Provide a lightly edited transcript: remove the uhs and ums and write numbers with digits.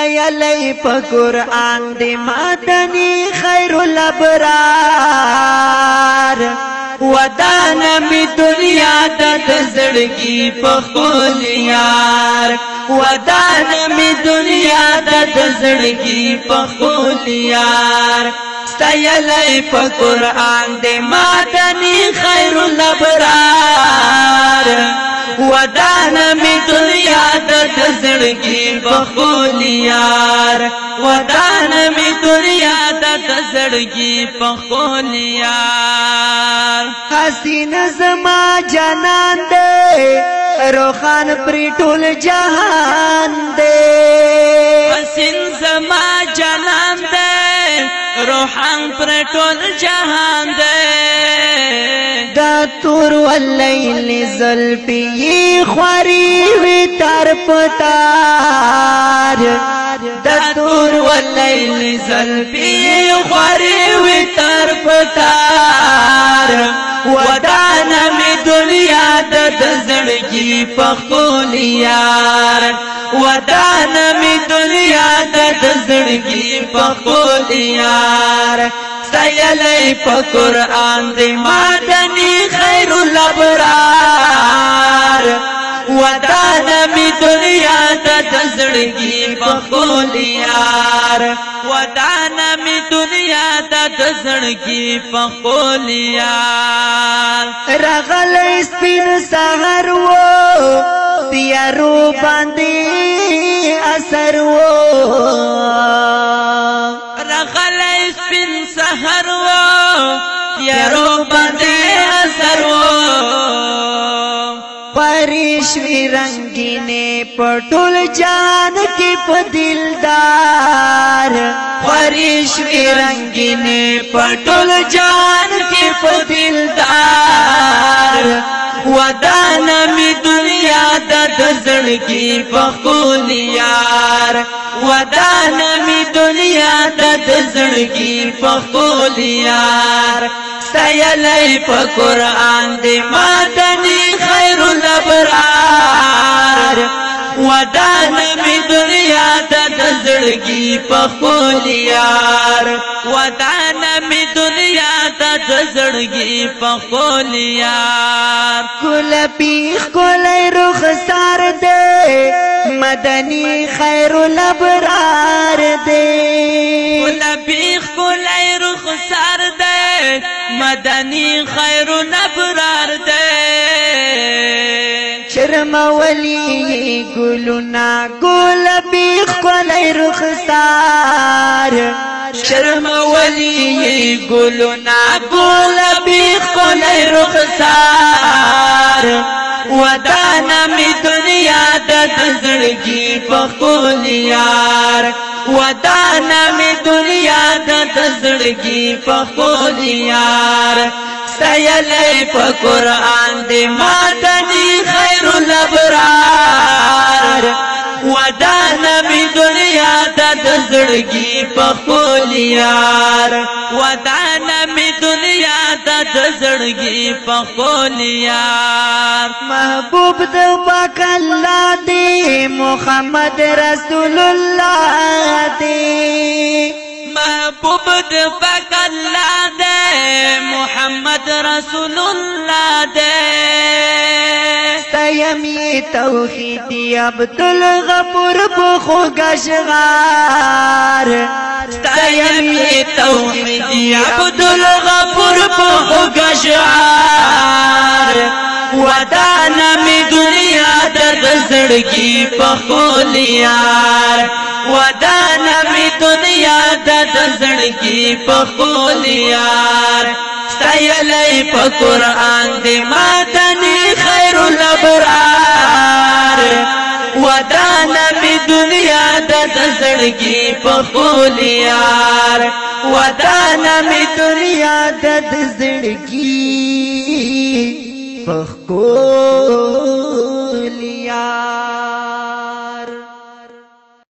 ستایلی په قرآن دی مدنی خیر الابرار ودانا می دنیا د زړګي په خپل یار ودانا می دنیا د زړګي په خپل یار ستایلی په قرآن دی مدنی خیر الابرار ودانا می دنیا د زړګي په خپل یار ودانا می دنیا د زړګي په خپل یار حسین زما جانان دے روخان پری ټول جهان دے حسین زما جانان دے روحان پر ټول جهان دے دا تور واللیل زلفی خواری وی تر پتار دا تور واللیل زلفی خواری وی تر پتار ودانا می دنیا د زړګي په خپل یار ودانا می دنیا د زړګي په خپل یار ستایلی په قرآن دی مدنی خیر الابرار ودانا می دنیا د زړګي په خپل یار ودانا می دنیا د زړګي په خپل یار رغلی سپین سحر و تیارو باندې اثر و رغلی سپین سحر و تیارو باندې اثر و پریشوی رنگینے پٹول جان کی پدلدار پریشوی رنگینے پٹول جان کی پدلدار ودانا می دنیا د زړګي په خپل یار ودانا می دنیا د زړګي په خپل یار ستایلی په قرآن دی مدنی خیر الابرار ودانا می دنیا د زړګي په خپل یار ودانا می دنیا د زړګي په خپل یار کل پیخ کولای رخسار دے مدنی خیر الابرار دے کل پیخ کولای رخسار دے مدنی خیر الابرار دے شرم ولی گلونا گل بیخ کولای رخسار شرم ولی گلونا گل بیخ کولای رخسار ودانا می دنیا د زړګي په خپل یار ودانا می دنیا د زړګي په خپل یار ستایلی په قرآن دی مدنی خیر الابرار ودانا می دنیا د زړګي په خپل یار ودانا می دنیا د زړګي په خپل یار محبوب د پاک الله دی محمد رسول الله دی محبوب د پاک الله دی محمد رسول الله دی ستایمی توحیدی عبدالغفور بخو گشغار ستایمی توحیدی عبدالغفور بخو گشغار ودانا می دنیا د زړګي په خپل یار ودانا می دنیا د زړګي په خپل یار ستایلی په قرآن دی مدنی خیر الابرار ودانا می دنیا د زړګي په خپل یار ودانا می دنیا د زړګي په خپل